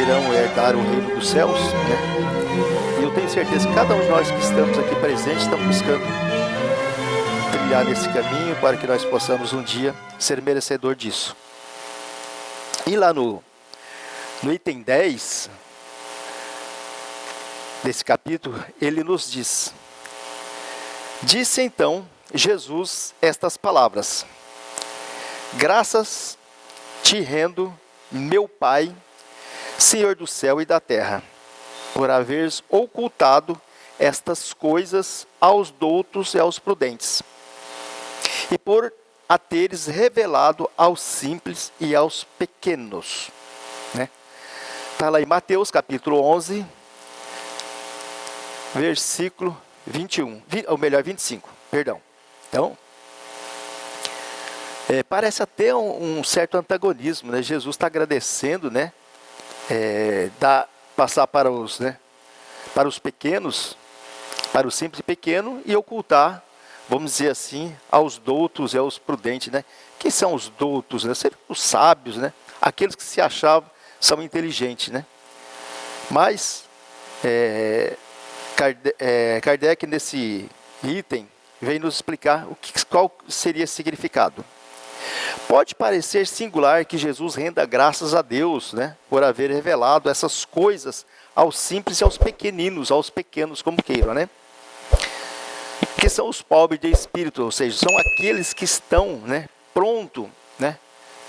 irão herdar o reino dos céus, né? E eu tenho certeza que cada um de nós que estamos aqui presentes estamos buscando trilhar nesse caminho para que nós possamos um dia ser merecedor disso. E lá no item 10 desse capítulo, ele nos diz: disse então Jesus estas palavras: graças te rendo, meu Pai, Senhor do céu e da terra, por haveres ocultado estas coisas aos doutos e aos prudentes, e por a teres revelado aos simples e aos pequenos. Está lá em Mateus capítulo 11, versículo 21, ou melhor, 25, perdão. Então, parece até um certo antagonismo, né? Jesus está agradecendo, né? Passar para os pequenos, para o simples e pequeno, e ocultar, vamos dizer assim, aos doutos e aos prudentes, né? Quem são os doutos, né? Seriam os sábios, né? Aqueles que se achavam são inteligentes, né? Mas Kardec nesse item vem nos explicar qual seria esse significado. Pode parecer singular que Jesus renda graças a Deus, né, por haver revelado essas coisas aos simples e aos pequeninos, aos pequenos, como queiram, né? Que são os pobres de espírito, ou seja, são aqueles que estão, né, pronto, né,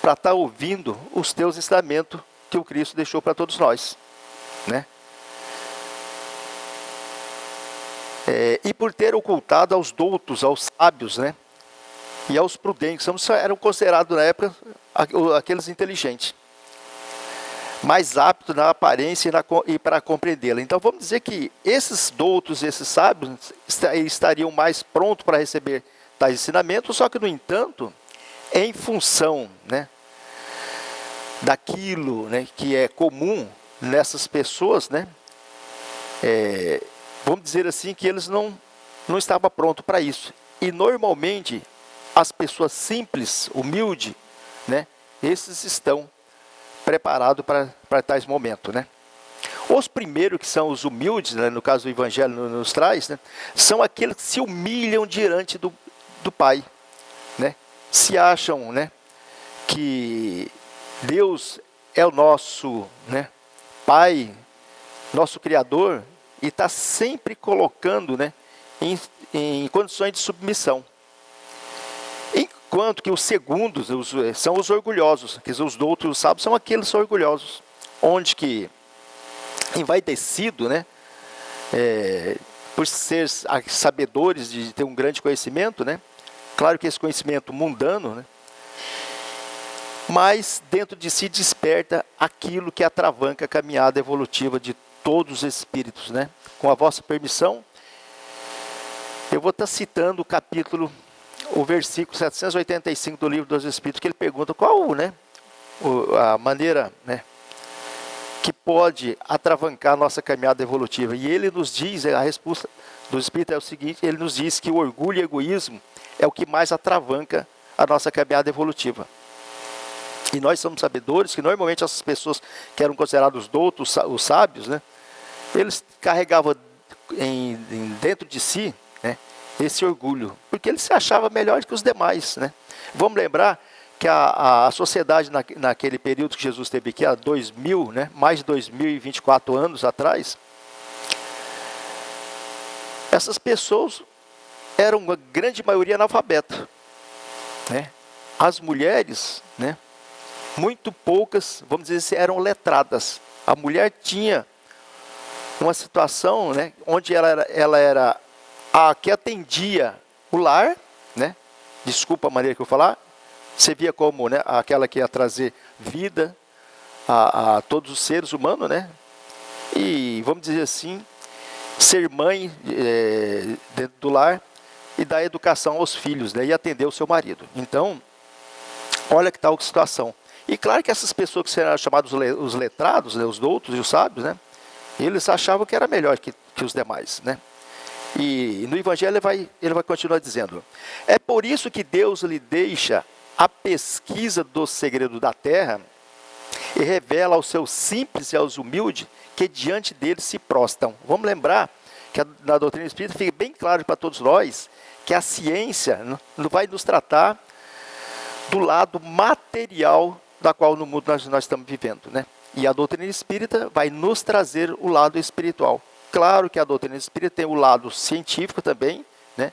para estar ouvindo os teus ensinamentos que o Cristo deixou para todos nós, né? E por ter ocultado aos doutos, aos sábios, né, e aos prudentes, eram considerados na época aqueles inteligentes, mais aptos na aparência e para compreendê-la. Então vamos dizer que esses doutos, esses sábios, estariam mais prontos para receber tais ensinamentos, só que no entanto, em função, né, daquilo, né, que é comum nessas pessoas, né, vamos dizer assim, que eles não estavam prontos para isso. E normalmente as pessoas simples, humildes, né, esses estão preparados para tais momentos, né? Os primeiros, que são os humildes, né, no caso do Evangelho nos traz, né, são aqueles que se humilham diante do Pai, né? Se acham, né, que Deus é o nosso, né, Pai, nosso Criador, e está sempre colocando, né, em condições de submissão. Enquanto que os segundos são os orgulhosos, quer dizer, os doutos, os sábios, são aqueles orgulhosos, onde que envaidecido, né, por ser sabedores, de ter um grande conhecimento, né, claro que esse conhecimento mundano, né, mas dentro de si desperta aquilo que atravanca a caminhada evolutiva de todos os espíritos, né? Com a vossa permissão, eu vou estar citando o versículo 785 do Livro dos Espíritos, que ele pergunta qual, né, a maneira, né, que pode atravancar a nossa caminhada evolutiva. E ele nos diz, a resposta do Espírito é o seguinte: ele nos diz que o orgulho e o egoísmo é o que mais atravanca a nossa caminhada evolutiva. E nós somos sabedores que normalmente essas pessoas que eram considerados doutos, os sábios, né, eles carregavam dentro de si, né, esse orgulho, porque eles se achavam melhor que os demais, né? Vamos lembrar que a sociedade naquele período que Jesus esteve aqui, há 2000, né, mais de 2024 anos atrás, essas pessoas eram uma grande maioria analfabeta, né? As mulheres, né, muito poucas, vamos dizer assim, eram letradas. A mulher tinha uma situação, né, onde ela era a que atendia o lar, né? Desculpa a maneira que eu falar, você via como, né, aquela que ia trazer vida a todos os seres humanos, né? E vamos dizer assim, ser mãe dentro do lar e dar educação aos filhos, né, e atender o seu marido. Então, olha que tal a situação. E claro que essas pessoas que serão chamadas os letrados, né, os doutos e os sábios, né, eles achavam que era melhor que os demais, né? E no Evangelho ele vai continuar dizendo: é por isso que Deus lhe deixa a pesquisa do segredo da terra, e revela aos seus simples e aos humildes que diante dele se prostram. Vamos lembrar que na doutrina espírita fica bem claro para todos nós que a ciência não vai nos tratar do lado material da qual no mundo nós estamos vivendo, né? E a doutrina espírita vai nos trazer o lado espiritual. Claro que a doutrina espírita tem o lado científico também, né?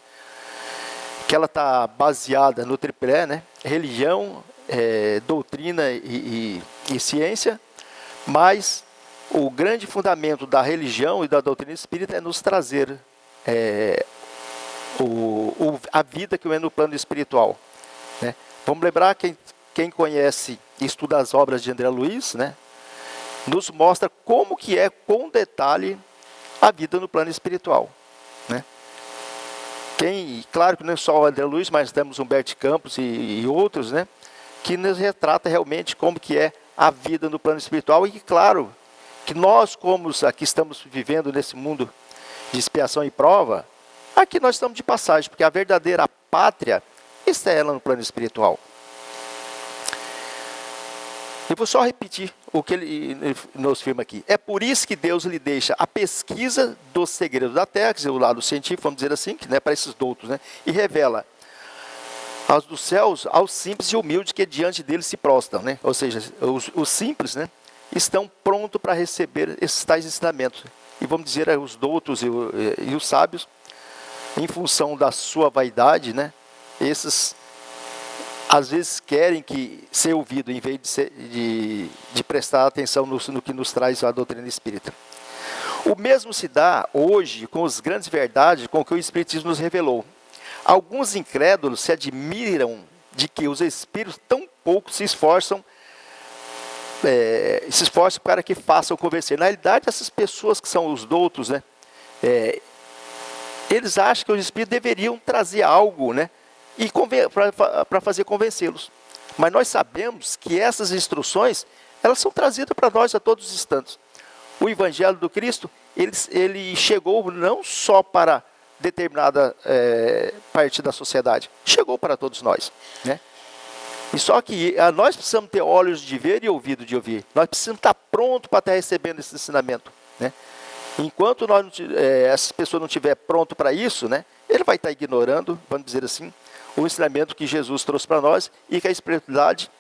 Que ela está baseada no tripé, né? Religião, doutrina e ciência, mas o grande fundamento da religião e da doutrina espírita é nos trazer a vida que vem no plano espiritual, né? Vamos lembrar, quem conhece e estuda as obras de André Luiz, né, nos mostra como que é, com detalhe, a vida no plano espiritual, né? Claro que não é só o André Luiz, mas temos Humberto Campos e outros, né, que nos retrata realmente como que é a vida no plano espiritual. E claro, que nós, como aqui estamos vivendo nesse mundo de expiação e prova, aqui nós estamos de passagem, porque a verdadeira pátria está ela no plano espiritual. Eu vou só repetir o que ele nos afirma aqui. É por isso que Deus lhe deixa a pesquisa dos segredos da terra, quer dizer, o lado científico, vamos dizer assim, que, né, para esses doutos, né, e revela aos dos céus, aos simples e humildes que diante dele se prostram, né? Ou seja, os simples, né, estão prontos para receber esses tais ensinamentos. E vamos dizer, os doutos e os sábios, em função da sua vaidade, né, esses às vezes querem ser ouvido em vez de prestar atenção no que nos traz a doutrina espírita. O mesmo se dá hoje com as grandes verdades com que o Espiritismo nos revelou. Alguns incrédulos se admiram de que os espíritos tão pouco se esforçam para que façam convencer. Na realidade, essas pessoas que são os doutos, né, eles acham que os espíritos deveriam trazer algo, né, e para fazer convencê-los. Mas nós sabemos que essas instruções, elas são trazidas para nós a todos os instantes. O Evangelho do Cristo, ele chegou não só para determinada parte da sociedade, chegou para todos nós, né? E só que nós precisamos ter olhos de ver e ouvido de ouvir. Nós precisamos estar prontos para estar recebendo esse ensinamento, né? Enquanto essas pessoas não estiverem pronto para isso, né, ele vai estar ignorando, vamos dizer assim, o ensinamento que Jesus trouxe para nós, e que a espiritualidade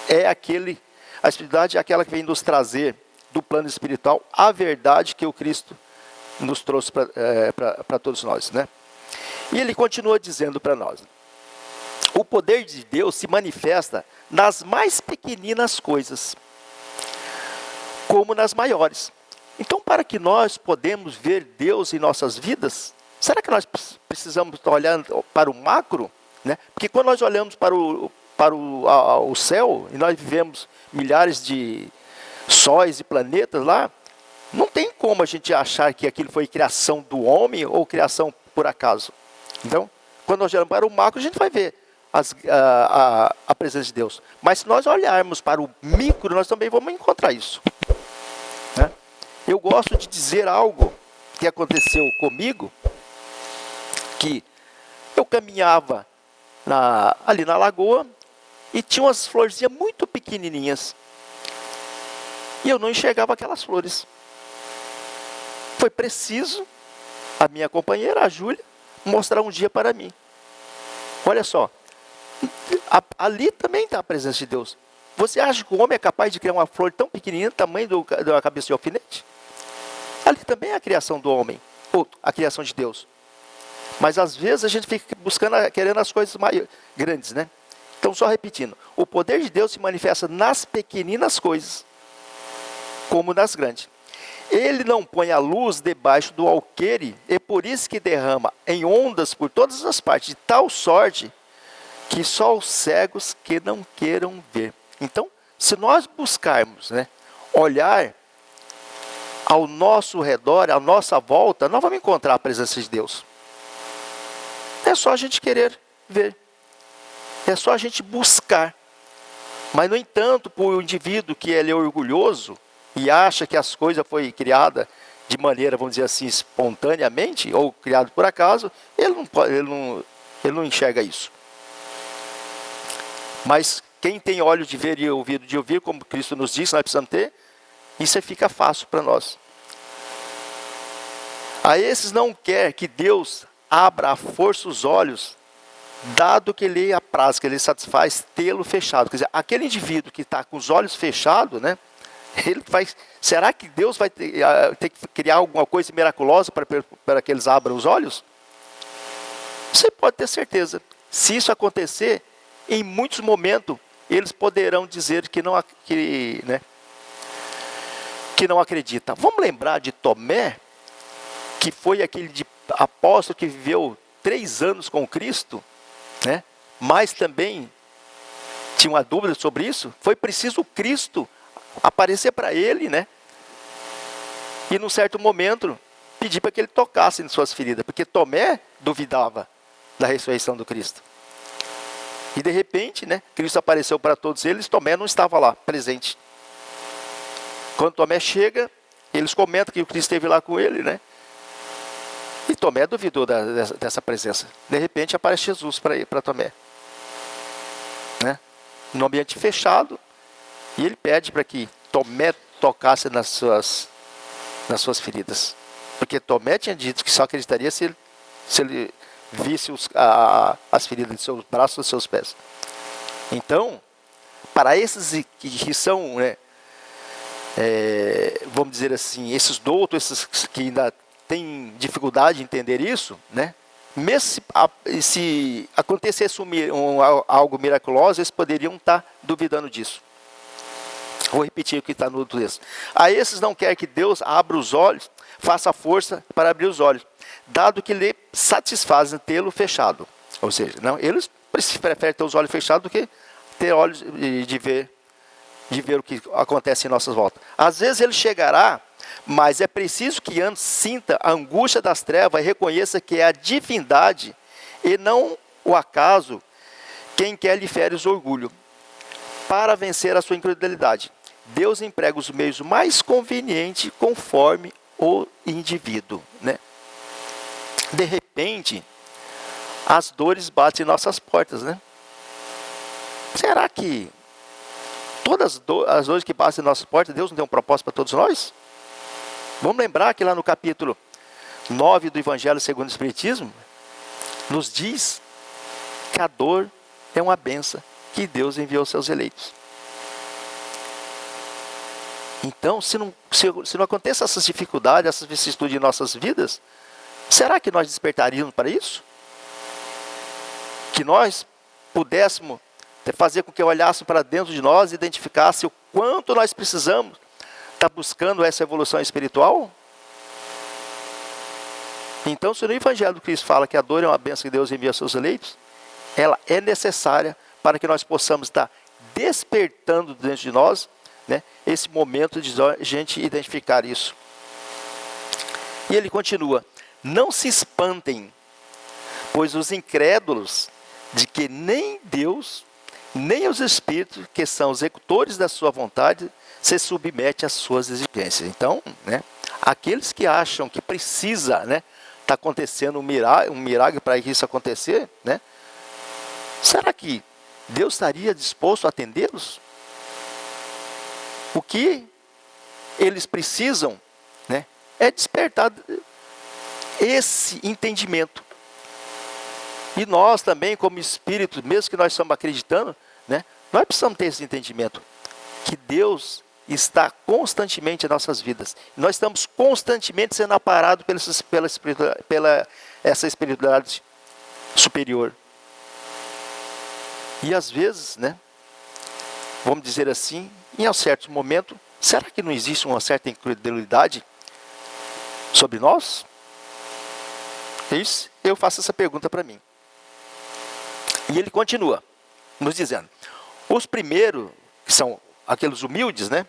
é aquela que vem nos trazer do plano espiritual a verdade que o Cristo nos trouxe para todos nós, né? E ele continua dizendo para nós: o poder de Deus se manifesta nas mais pequeninas coisas, como nas maiores. Então, para que nós podemos ver Deus em nossas vidas, será que nós precisamos estar olhando para o macro, né? Porque quando nós olhamos para o céu, e nós vivemos milhares de sóis e planetas lá, não tem como a gente achar que aquilo foi criação do homem ou criação por acaso. Então, quando nós olhamos para o macro, a gente vai ver a presença de Deus. Mas se nós olharmos para o micro, nós também vamos encontrar isso, né? Eu gosto de dizer algo que aconteceu comigo, que eu caminhava ali na lagoa e tinha umas florzinhas muito pequenininhas. E eu não enxergava aquelas flores. Foi preciso a minha companheira, a Júlia, mostrar um dia para mim. Olha só, ali também está a presença de Deus. Você acha que o homem é capaz de criar uma flor tão pequenininha, tamanho da cabeça de alfinete? Ali também é a criação do homem, ou a criação de Deus. Mas às vezes a gente fica querendo as coisas mais grandes, né? Então, só repetindo, o poder de Deus se manifesta nas pequeninas coisas, como nas grandes. Ele não põe a luz debaixo do alqueire, e por isso que derrama em ondas por todas as partes, de tal sorte que só os cegos que não queiram ver. Então, se nós buscarmos, né, olhar ao nosso redor, à nossa volta, nós vamos encontrar a presença de Deus. É só a gente querer ver. É só a gente buscar. Mas, no entanto, para o indivíduo que ele é orgulhoso e acha que as coisas foram criadas de maneira, vamos dizer assim, espontaneamente, ou criado por acaso, ele não enxerga isso. Mas quem tem olhos de ver e ouvido de ouvir, como Cristo nos disse, nós precisamos ter, isso fica fácil para nós. A esses não quer que Deus abra à força os olhos, dado que lhe apraz, que lhe satisfaz tê-lo fechado. Quer dizer, aquele indivíduo que está com os olhos fechados, né? Será que Deus vai ter que criar alguma coisa miraculosa para que eles abram os olhos? Você pode ter certeza. Se isso acontecer, em muitos momentos, eles poderão dizer que não acredita. Vamos lembrar de Tomé, que foi aquele apóstolo que viveu 3 anos com Cristo, né? Mas também tinha uma dúvida sobre isso. Foi preciso Cristo aparecer para ele, né? E num certo momento pedir para que ele tocasse em suas feridas, porque Tomé duvidava da ressurreição do Cristo. E de repente, né, Cristo apareceu para todos eles, Tomé não estava lá, presente. Quando Tomé chega, eles comentam que o Cristo esteve lá com ele, né? E Tomé duvidou dessa presença. De repente aparece Jesus para Tomé, né? Num ambiente fechado, e ele pede para que Tomé tocasse nas suas feridas. Porque Tomé tinha dito que só acreditaria se ele visse as feridas de seus braços e dos seus pés. Então, para esses que são, né, vamos dizer assim, esses doutos, esses que ainda têm dificuldade de entender isso, né, mesmo se acontecesse algo miraculoso, eles poderiam estar duvidando disso. Vou repetir o que está no texto. A esses não quer que Deus abra os olhos, faça força para abrir os olhos, dado que lhe satisfazem tê-lo fechado. Ou seja, não, eles preferem ter os olhos fechados do que ter olhos de ver o que acontece em nossas voltas. Às vezes ele chegará, mas é preciso que antes sinta a angústia das trevas e reconheça que é a divindade e não o acaso quem quer lhe fere o orgulho, para vencer a sua incredulidade. Deus emprega os meios mais convenientes conforme o indivíduo, né? De repente, as dores batem em nossas portas, né? Será que todas as dores que passam em nossas portas, Deus não tem um propósito para todos nós? Vamos lembrar que lá no capítulo 9 do Evangelho segundo o Espiritismo, nos diz que a dor é uma bênção que Deus enviou aos seus eleitos. Então, se não aconteça essas dificuldades, essas vicissitudes em nossas vidas, será que nós despertaríamos para isso? Que nós pudéssemos fazer com que olhasse para dentro de nós e identificasse o quanto nós precisamos estar buscando essa evolução espiritual? Então, se no Evangelho do Cristo fala que a dor é uma bênção que Deus envia aos seus eleitos, ela é necessária para que nós possamos estar despertando dentro de nós, né, esse momento de a gente identificar isso. E ele continua: não se espantem, pois os incrédulos, de que nem Deus, nem os espíritos, que são os executores da sua vontade, se submetem às suas exigências. Então, né, aqueles que acham que precisa, né, tá acontecendo um milagre para isso acontecer, né, será que Deus estaria disposto a atendê-los? O que eles precisam, né, é despertar esse entendimento. E nós também, como espíritos, mesmo que nós estamos acreditando, né, nós precisamos ter esse entendimento, que Deus está constantemente em nossas vidas. Nós estamos constantemente sendo aparados pela essa espiritualidade superior. E às vezes, né, vamos dizer assim, em certos momentos, será que não existe uma certa incredulidade sobre nós? Isso, eu faço essa pergunta para mim. E ele continua nos dizendo: os primeiros, que são aqueles humildes, né?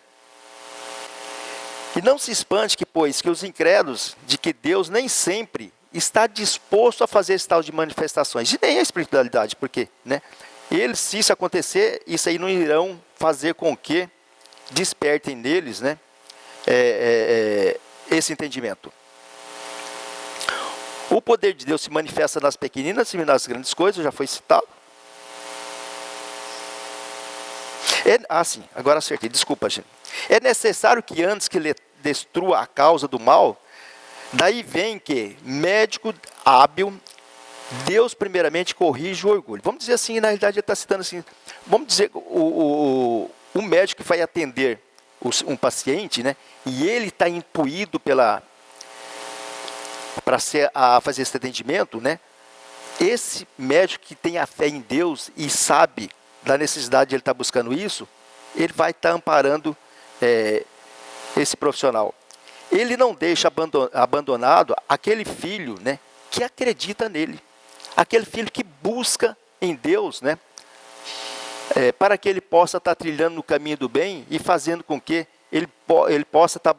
E não se espante que, pois, que os incrédulos, de que Deus nem sempre está disposto a fazer esse tal de manifestações, e nem a espiritualidade, porque, né, eles, se isso acontecer, isso aí não irão fazer com que despertem neles, né, esse entendimento. O poder de Deus se manifesta nas pequeninas e nas grandes coisas, já foi citado. Sim, agora acertei, desculpa, gente. É necessário que antes que ele destrua a causa do mal, daí vem que médico hábil, Deus primeiramente corrige o orgulho. Vamos dizer assim, na realidade ele está citando assim, vamos dizer, o médico que vai atender um paciente, né, e ele está imbuído para fazer esse atendimento, né, esse médico que tem a fé em Deus e sabe da necessidade de ele estar buscando isso, ele vai estar amparando esse profissional. Ele não deixa abandonado aquele filho, né, que acredita nele. Aquele filho que busca em Deus, né, para que ele possa estar trilhando no caminho do bem e fazendo com que ele possa estar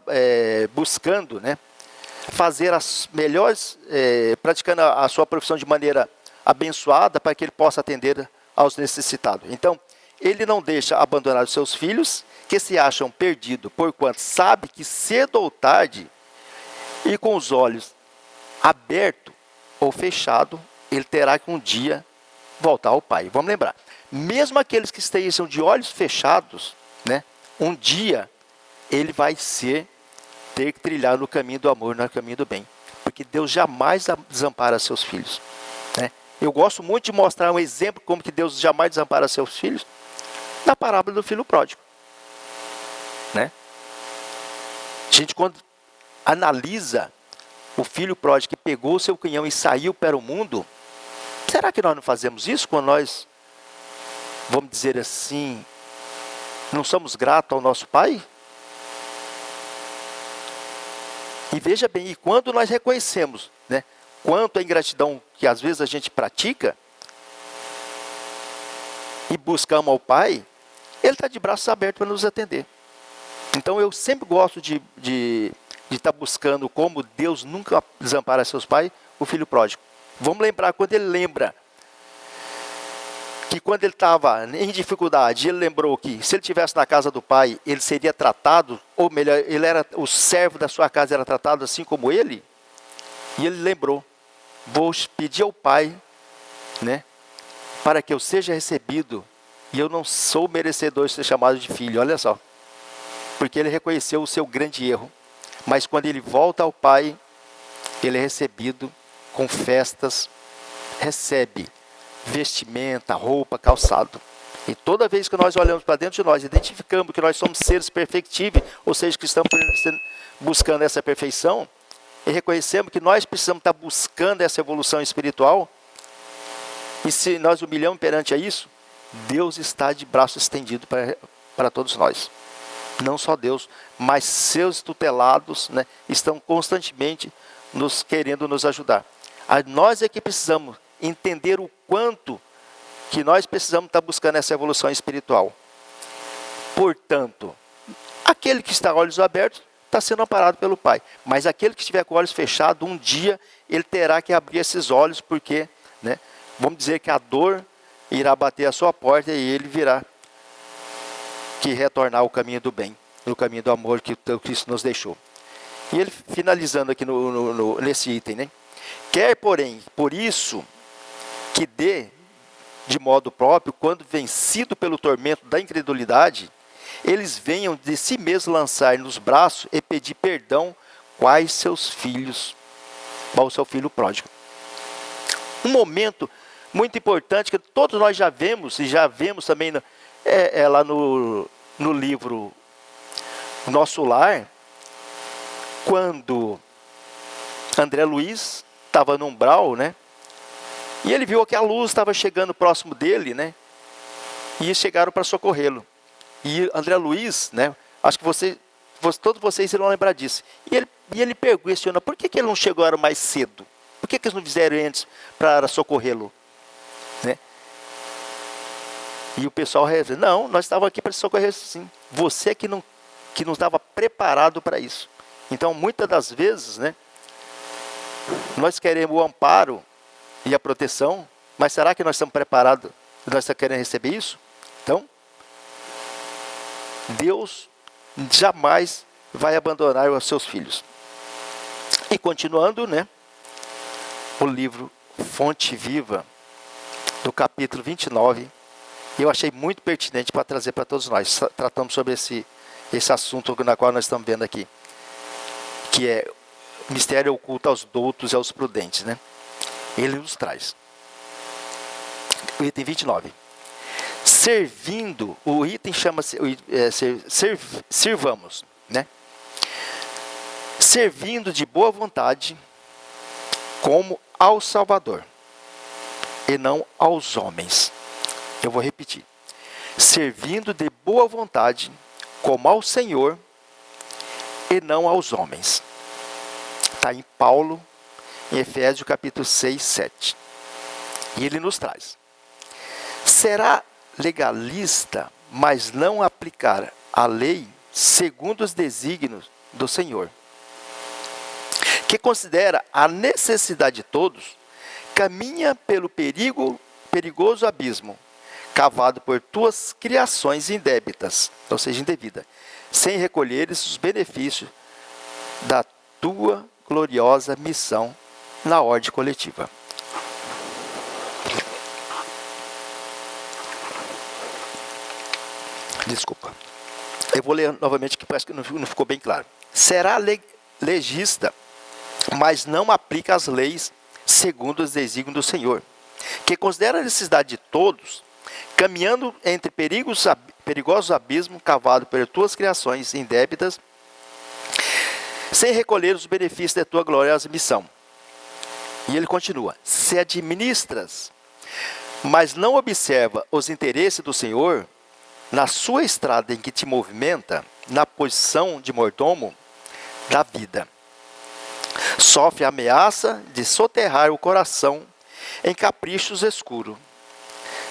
buscando, né, fazer as melhores, praticando a sua profissão de maneira abençoada para que ele possa atender aos necessitados. Então, ele não deixa abandonar os seus filhos que se acham perdidos, porquanto sabe que cedo ou tarde, e com os olhos abertos ou fechados, ele terá que um dia voltar ao Pai. Vamos lembrar, mesmo aqueles que estejam de olhos fechados, né, um dia ele vai ter que trilhar no caminho do amor, no caminho do bem, porque Deus jamais desampara seus filhos, né? Eu gosto muito de mostrar um exemplo como que Deus jamais desampara seus filhos, na parábola do filho pródigo, né? A gente, quando analisa o filho pródigo que pegou o seu canhão e saiu para o mundo, será que nós não fazemos isso quando nós, vamos dizer assim, não somos gratos ao nosso Pai? E veja bem, e quando nós reconhecemos, né, quanto a ingratidão que às vezes a gente pratica, e buscamos ao Pai, Ele está de braços abertos para nos atender. Então eu sempre gosto de estar buscando como Deus nunca desampara seus pais, o filho pródigo. Vamos lembrar, quando ele lembra que quando ele estava em dificuldade, ele lembrou que se ele estivesse na casa do pai, ele seria tratado, ou melhor, ele era o servo da sua casa, era tratado assim como ele. E ele lembrou, vou pedir ao pai, né, para que eu seja recebido, e eu não sou merecedor de ser chamado de filho, olha só. Porque ele reconheceu o seu grande erro. Mas quando ele volta ao pai, ele é recebido com festas, recebe vestimenta, roupa, calçado. E toda vez que nós olhamos para dentro de nós, identificamos que nós somos seres perfectíveis, ou seja, que estamos buscando essa perfeição, e reconhecemos que nós precisamos estar buscando essa evolução espiritual, e se nós humilhamos perante a isso, Deus está de braço estendido para todos nós. Não só Deus, mas seus tutelados, né, estão constantemente querendo nos ajudar. Nós é que precisamos entender o quanto que nós precisamos estar buscando essa evolução espiritual. Portanto, aquele que está com olhos abertos está sendo amparado pelo Pai. Mas aquele que estiver com olhos fechados, um dia ele terá que abrir esses olhos, porque, né, vamos dizer que a dor irá bater a sua porta e ele virá que retornar ao caminho do bem, no caminho do amor que o Cristo nos deixou. E ele finalizando aqui nesse item, né? Quer, porém, por isso, que dê de modo próprio, quando vencido pelo tormento da incredulidade, eles venham de si mesmos lançar nos braços e pedir perdão quais seus filhos, qual o seu filho pródigo. Um momento muito importante que todos nós já vemos, e já vemos também lá no livro Nosso Lar, quando André Luiz estava no umbral, né? E ele viu que a luz estava chegando próximo dele, né? E chegaram para socorrê-lo. E André Luiz, né? Acho que todos vocês irão lembrar disso. E ele questiona, por que eles não chegaram mais cedo? Por que eles não fizeram antes para socorrê-lo? Né? E o pessoal diz, não, nós estávamos aqui para socorrer sim. Você que não estava preparado para isso. Então, muitas das vezes, né? Nós queremos o amparo e a proteção, mas será que nós estamos preparados? Nós estamos querendo receber isso? Então, Deus jamais vai abandonar os seus filhos. E continuando, né, o livro Fonte Viva, do capítulo 29, Eu achei muito pertinente para trazer para todos nós. Tratamos sobre esse assunto na qual nós estamos vendo aqui, que é o mistério oculto aos doutos e aos prudentes, né? Ele nos traz. O item 29. Servindo, o item chama-se sirvamos, né? Servindo de boa vontade como ao Salvador e não aos homens. Eu vou repetir. Servindo de boa vontade como ao Senhor e não aos homens. Está em Paulo, em Efésios capítulo 6, 7. E ele nos traz. Será legalista, mas não aplicar a lei segundo os desígnios do Senhor, que considera a necessidade de todos, caminha pelo perigoso abismo, cavado por tuas criações indébitas, ou seja, indevida, sem recolheres os benefícios da tua gloriosa missão na ordem coletiva. Desculpa. Eu vou ler novamente, que parece que não ficou bem claro. Será legista, mas não aplica as leis segundo os desígnios do Senhor, que considera a necessidade de todos, caminhando entre perigosos abismos cavados por tuas criações indébitas, sem recolher os benefícios da tua gloriosa missão. E ele continua. Se administras, mas não observa os interesses do Senhor, na sua estrada em que te movimenta, na posição de mordomo da vida, sofre a ameaça de soterrar o coração em caprichos escuros,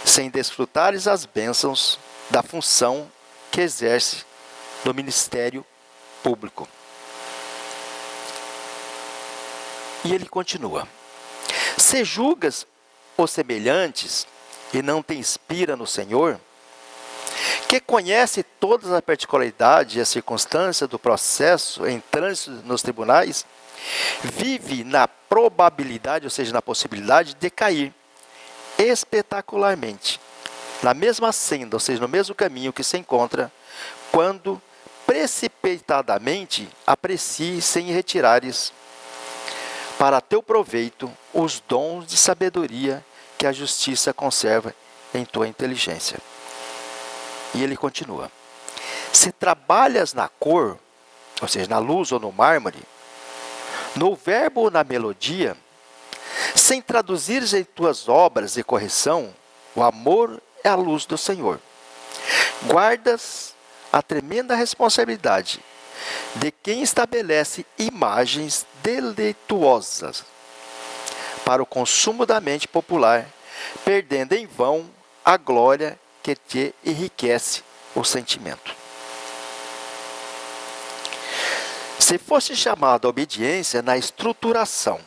sem desfrutares as bênçãos da função que exerce no ministério público. E ele continua. Se julgas os semelhantes e não te inspira no Senhor, que conhece todas as particularidades e as circunstâncias do processo em trânsito nos tribunais, vive na probabilidade, ou seja, na possibilidade de cair espetacularmente na mesma senda, ou seja, no mesmo caminho que se encontra, quando precipitadamente aprecies sem retirares para teu proveito os dons de sabedoria que a justiça conserva em tua inteligência. E ele continua. Se trabalhas na cor, ou seja, na luz ou no mármore, no verbo ou na melodia, sem traduzires em tuas obras de correção, o amor é a luz do Senhor. Guardas a tremenda responsabilidade de quem estabelece imagens deleituosas para o consumo da mente popular, perdendo em vão a glória que te enriquece o sentimento. Se fosse chamado a obediência na estruturação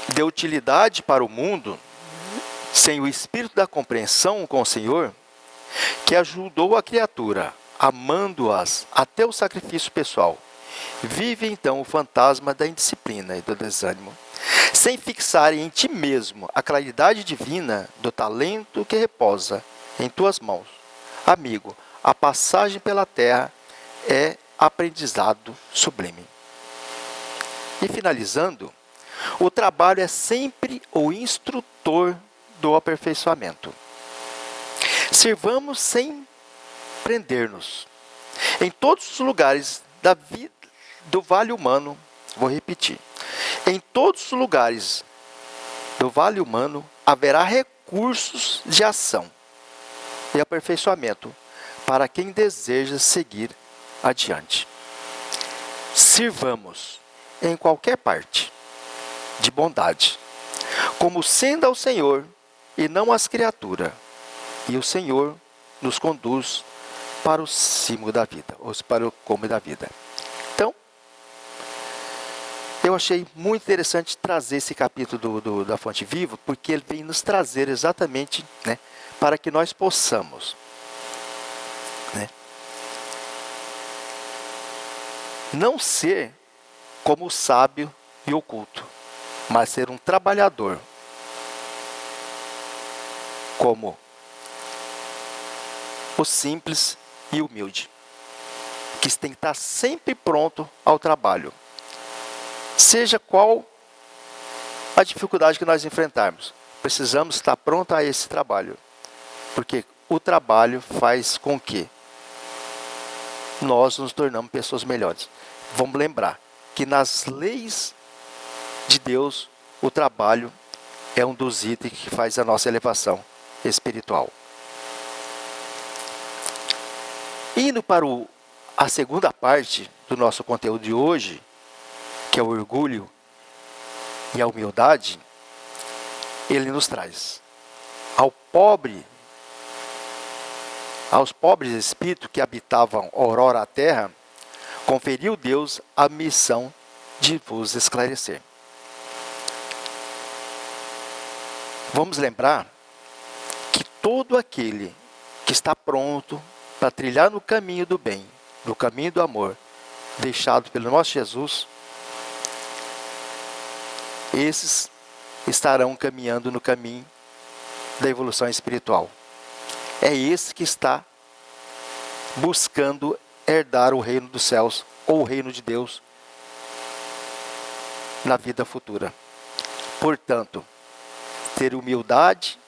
de utilidade para o mundo, sem o espírito da compreensão com o Senhor, que ajudou a criatura, amando-as até o sacrifício pessoal, vive então o fantasma da indisciplina e do desânimo, sem fixar em ti mesmo a claridade divina do talento que reposa em tuas mãos. Amigo, a passagem pela terra é aprendizado sublime. E finalizando, o trabalho é sempre o instrutor do aperfeiçoamento. Sirvamos sem prender-nos. Em todos os lugares da vida do vale humano, vou repetir, em todos os lugares do vale humano haverá recursos de ação e aperfeiçoamento para quem deseja seguir adiante. Sirvamos em qualquer parte de bondade, como sendo ao Senhor e não às criaturas, e o Senhor nos conduz para o cimo da vida, ou para o cume da vida. Então, eu achei muito interessante trazer esse capítulo da Fonte Viva, porque ele vem nos trazer exatamente, né, para que nós possamos, né, não ser como o sábio e oculto, mas ser um trabalhador, como o simples e humilde, que tem que estar sempre pronto ao trabalho, seja qual a dificuldade que nós enfrentarmos. Precisamos estar pronto a esse trabalho, porque o trabalho faz com que nós nos tornamos pessoas melhores. Vamos lembrar que nas leis de Deus, o trabalho é um dos itens que faz a nossa elevação espiritual. Indo para a segunda parte do nosso conteúdo de hoje, que é o orgulho e a humildade, ele nos traz aos pobres espíritos que habitavam outrora a terra, conferiu Deus a missão de vos esclarecer. Vamos lembrar que todo aquele que está pronto para trilhar no caminho do bem, no caminho do amor, deixado pelo nosso Jesus, esses estarão caminhando no caminho da evolução espiritual. É esse que está buscando herdar o reino dos céus, ou o reino de Deus, na vida futura. Portanto, ter humildade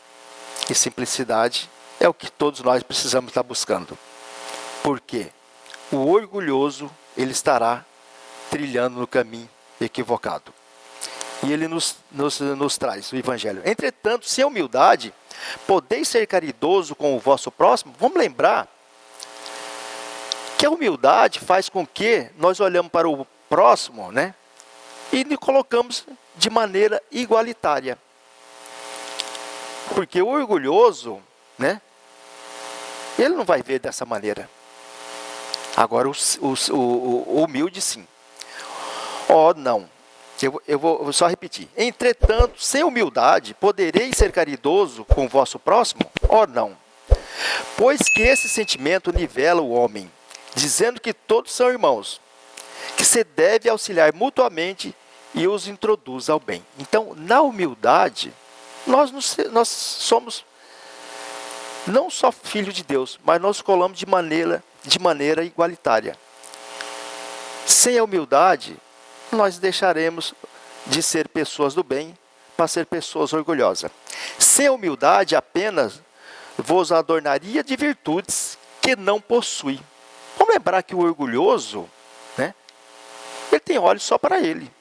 e simplicidade é o que todos nós precisamos estar buscando. Porque o orgulhoso, ele estará trilhando no caminho equivocado. E ele nos traz o Evangelho. Entretanto, sem humildade, podeis ser caridoso com o vosso próximo. Vamos lembrar que a humildade faz com que nós olhamos para o próximo, né, e nos colocamos de maneira igualitária. Porque o orgulhoso, né, ele não vai ver dessa maneira. Agora o humilde sim. Não. Eu vou só repetir. Entretanto, sem humildade, podereis ser caridoso com o vosso próximo? Não. Pois que esse sentimento nivela o homem, dizendo que todos são irmãos, que se deve auxiliar mutuamente e os introduz ao bem. Então, na humildade, nós somos não só filhos de Deus, mas nós colamos de maneira igualitária. Sem a humildade, nós deixaremos de ser pessoas do bem para ser pessoas orgulhosas. Sem a humildade, apenas vos adornaria de virtudes que não possui. Vamos lembrar que o orgulhoso, né, ele tem olhos só para ele.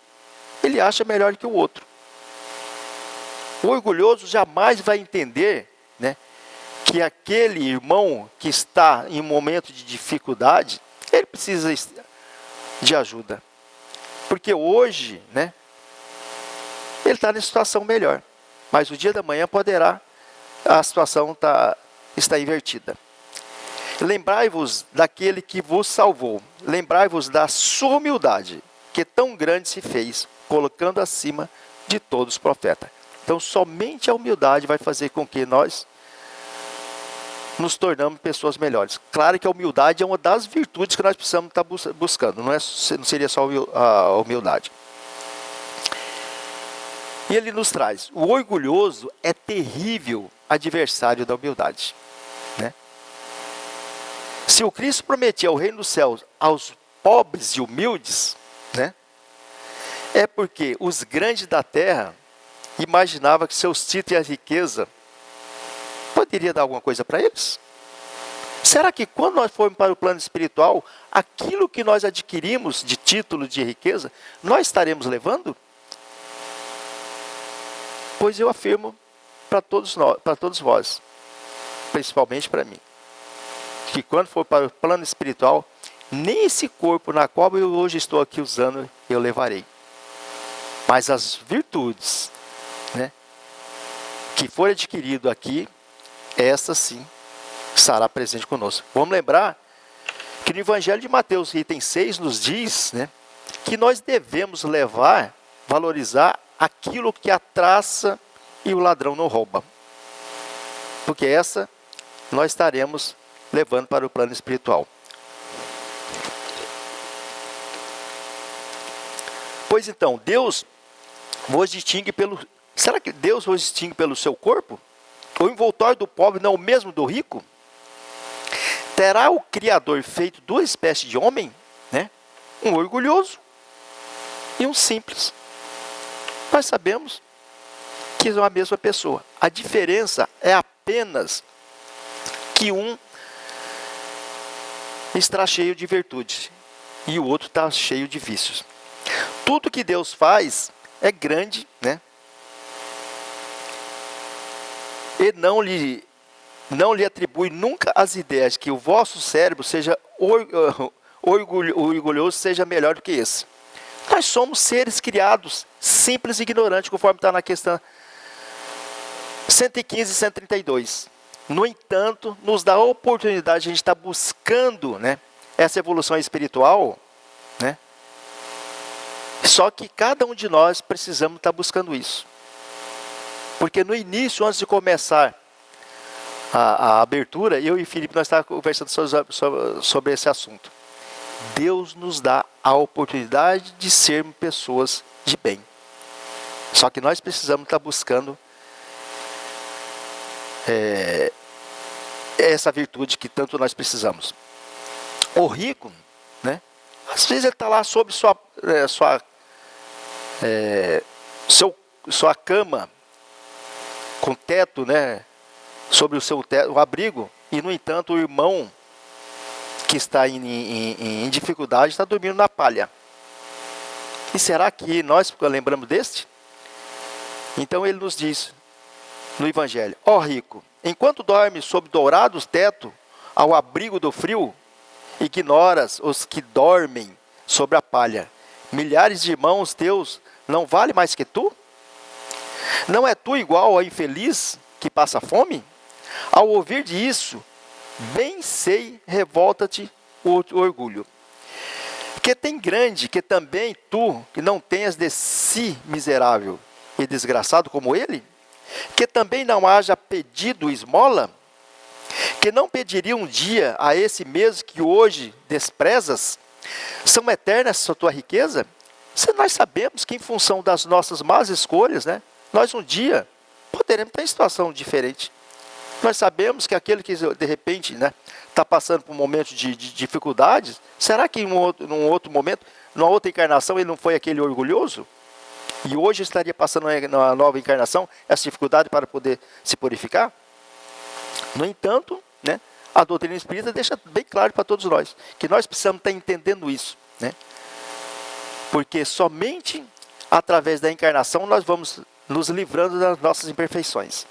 Ele acha melhor que o outro. O orgulhoso jamais vai entender, né, que aquele irmão que está em um momento de dificuldade, ele precisa de ajuda. Porque hoje, né, ele está em situação melhor. Mas o dia da manhã a situação está invertida. Lembrai-vos daquele que vos salvou. Lembrai-vos da sua humildade, que tão grande se fez, colocando acima de todos os profetas. Então, somente a humildade vai fazer com que nós nos tornamos pessoas melhores. Claro que a humildade é uma das virtudes que nós precisamos estar buscando. Não seria só a humildade. E ele nos traz: o orgulhoso é terrível adversário da humildade. Né? Se o Cristo prometia o reino dos céus aos pobres e humildes, né, é porque os grandes da terra imaginavam que seus títulos e a riqueza poderia dar alguma coisa para eles? Será que quando nós formos para o plano espiritual, aquilo que nós adquirimos de título, de riqueza, nós estaremos levando? Pois eu afirmo para todos vós, principalmente para mim, que quando for para o plano espiritual, nem esse corpo na qual eu hoje estou aqui usando, eu levarei. Mas as virtudes, né, que for adquirido aqui, essa sim estará presente conosco. Vamos lembrar que no Evangelho de Mateus, item 6, nos diz, né, que nós devemos valorizar aquilo que a traça e o ladrão não roubam. Porque essa nós estaremos levando para o plano espiritual. Pois então, Deus vos distingue pelo... Será que Deus vos distingue pelo seu corpo? O envoltório do pobre não é o mesmo do rico? Terá o Criador feito duas espécies de homem, né? Um orgulhoso e um simples. Nós sabemos que são a mesma pessoa. A diferença é apenas que um está cheio de virtudes e o outro está cheio de vícios. Tudo que Deus faz é grande, né? E não lhe atribui nunca as ideias que o vosso cérebro seja orgulhoso, seja melhor do que esse. Nós somos seres criados simples e ignorantes, conforme está na questão 115 e 132. No entanto, nos dá a oportunidade de a gente estar buscando, né, essa evolução espiritual, né? Só que cada um de nós precisamos estar buscando isso. Porque no início, antes de começar a abertura, eu e Felipe, nós estávamos conversando sobre esse assunto. Deus nos dá a oportunidade de sermos pessoas de bem. Só que nós precisamos estar buscando essa virtude que tanto nós precisamos. O rico, né? Às vezes ele está lá sobre sua cama, com teto, né? Sobre o seu teto, o abrigo, e no entanto o irmão que está em dificuldade está dormindo na palha. E será que nós lembramos deste? Então ele nos diz no Evangelho: ó rico, enquanto dormes sob dourados teto, ao abrigo do frio, ignoras os que dormem sobre a palha. Milhares de irmãos teus não valem mais que tu? Não é tu igual ao infeliz que passa fome? Ao ouvir disso, bem sei, revolta-te o orgulho. Que tem grande, que também tu, que não tenhas de si miserável e desgraçado como ele? Que também não haja pedido esmola? Que não pediria um dia a esse mesmo que hoje desprezas? São eternas a tua riqueza? Se nós sabemos que em função das nossas más escolhas, né, nós um dia poderemos estar em situação diferente. Nós sabemos que aquele que de repente, né, está passando por um momento de dificuldades, será que num outro momento, numa outra encarnação, ele não foi aquele orgulhoso? E hoje estaria passando uma nova encarnação, essa dificuldade para poder se purificar? No entanto, né, a doutrina espírita deixa bem claro para todos nós, que nós precisamos estar entendendo isso, né? Porque somente através da encarnação nós vamos nos livrando das nossas imperfeições.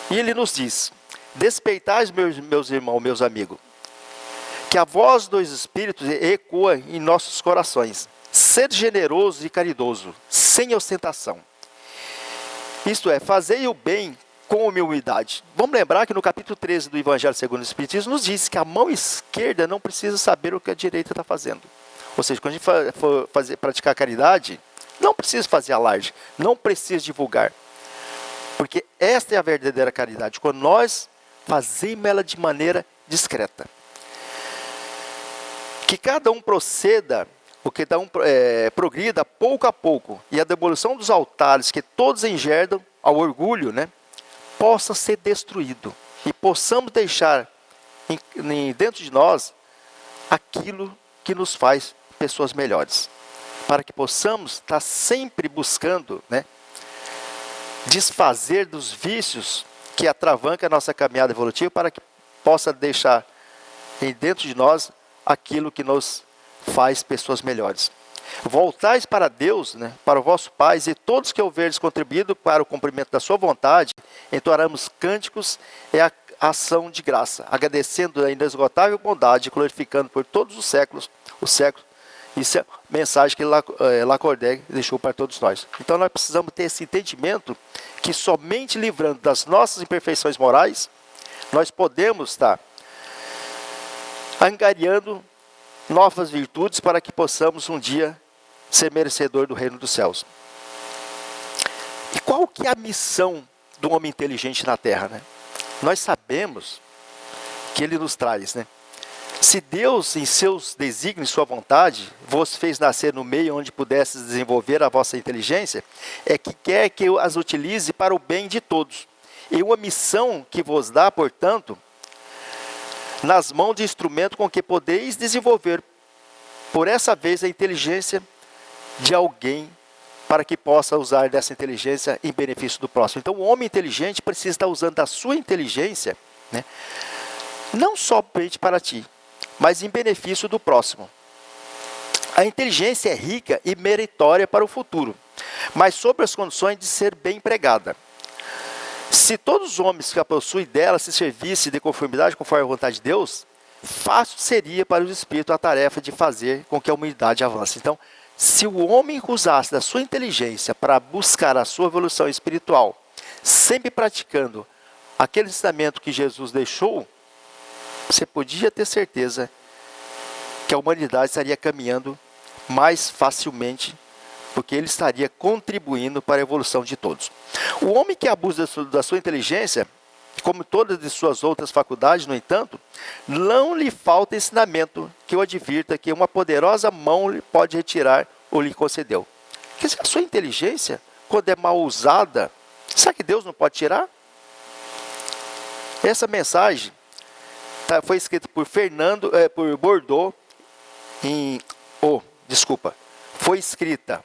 E ele nos diz: despeitais, meus irmãos, meus amigos, que a voz dos Espíritos ecoa em nossos corações. Ser generoso e caridoso, sem ostentação. Isto é, fazei o bem com humildade. Vamos lembrar que no capítulo 13 do Evangelho segundo o Espiritismo nos diz que a mão esquerda não precisa saber o que a direita está fazendo. Ou seja, quando a gente for praticar caridade, não precisa fazer alarde, não precisa divulgar. Porque esta é a verdadeira caridade, quando nós fazemos ela de maneira discreta. Que cada um proceda, o que cada um progrida pouco a pouco, e a demolição dos altares que todos engendram ao orgulho, né, possa ser destruído. E possamos deixar dentro de nós aquilo que nos faz pessoas melhores. Para que possamos estar sempre buscando, né, desfazer dos vícios que atravancam a nossa caminhada evolutiva, para que possa deixar dentro de nós aquilo que nos faz pessoas melhores. Voltais para Deus, né, para o vosso Pai, e todos que houverdes contribuído para o cumprimento da sua vontade, entoaremos cânticos e a ação de graça, agradecendo a inesgotável bondade, glorificando por todos os séculos. Isso é a mensagem que Lacordaire deixou para todos nós. Então nós precisamos ter esse entendimento que somente livrando das nossas imperfeições morais, nós podemos estar angariando novas virtudes para que possamos um dia ser merecedor do reino dos céus. E qual que é a missão do homem inteligente na Terra, né? Nós sabemos que ele nos traz, né? Se Deus, em seus desígnios e sua vontade, vos fez nascer no meio onde pudesse desenvolver a vossa inteligência, é que quer que eu as utilize para o bem de todos. e uma missão que vos dá, portanto, nas mãos de instrumento com que podeis desenvolver, por essa vez, a inteligência de alguém, para que possa usar dessa inteligência em benefício do próximo. Então, o homem inteligente precisa estar usando a sua inteligência, né, não somente para ti, mas em benefício do próximo. A inteligência é rica e meritória para o futuro, mas sob as condições de ser bem empregada. Se todos os homens que a possuem dela se servissem de conformidade conforme a vontade de Deus, fácil seria para os espíritos a tarefa de fazer com que a humanidade avance. Então, se o homem usasse da sua inteligência para buscar a sua evolução espiritual, sempre praticando aquele ensinamento que Jesus deixou, você podia ter certeza que a humanidade estaria caminhando mais facilmente, porque ele estaria contribuindo para a evolução de todos. O homem que abusa da sua inteligência, como todas as suas outras faculdades, no entanto, não lhe falta ensinamento que o advirta que uma poderosa mão lhe pode retirar ou lhe concedeu. Quer dizer, a sua inteligência, quando é mal usada, será que Deus não pode tirar? Essa mensagem foi escrita por por Bordeaux, foi escrita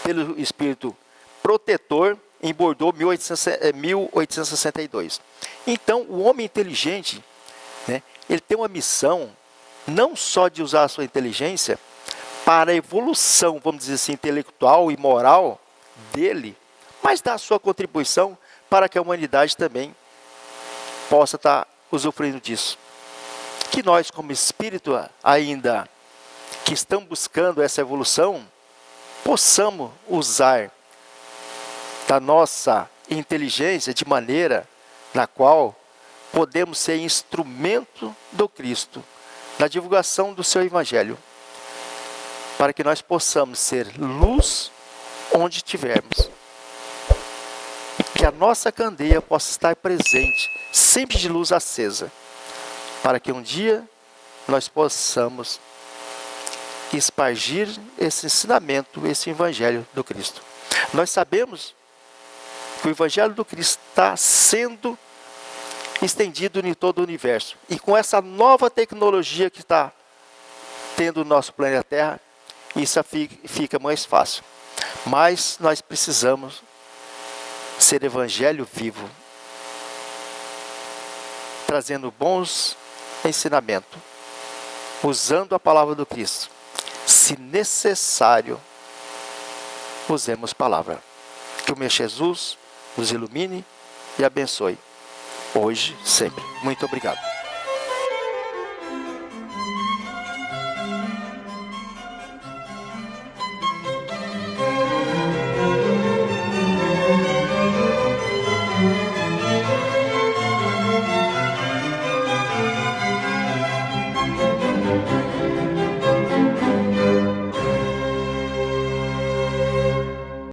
pelo Espírito Protetor em Bordeaux, 1862. Então, o homem inteligente, né, ele tem uma missão, não só de usar a sua inteligência para a evolução, vamos dizer assim, intelectual e moral dele, mas dar a sua contribuição para que a humanidade também possa estar usufruindo disso. Que nós, como espírito ainda que estão buscando essa evolução, possamos usar da nossa inteligência de maneira na qual podemos ser instrumento do Cristo na divulgação do seu Evangelho, para que nós possamos ser luz onde estivermos, que a nossa candeia possa estar presente, sempre de luz acesa, para que um dia nós possamos espargir esse ensinamento, esse Evangelho do Cristo. Nós sabemos que o Evangelho do Cristo está sendo estendido em todo o universo. E com essa nova tecnologia que está tendo o nosso planeta Terra, isso fica mais fácil. Mas nós precisamos ser Evangelho vivo, trazendo bons ensinamentos, usando a palavra do Cristo. Se necessário, usemos palavra. Que o meu Jesus nos ilumine e abençoe, hoje, sempre. Muito obrigado.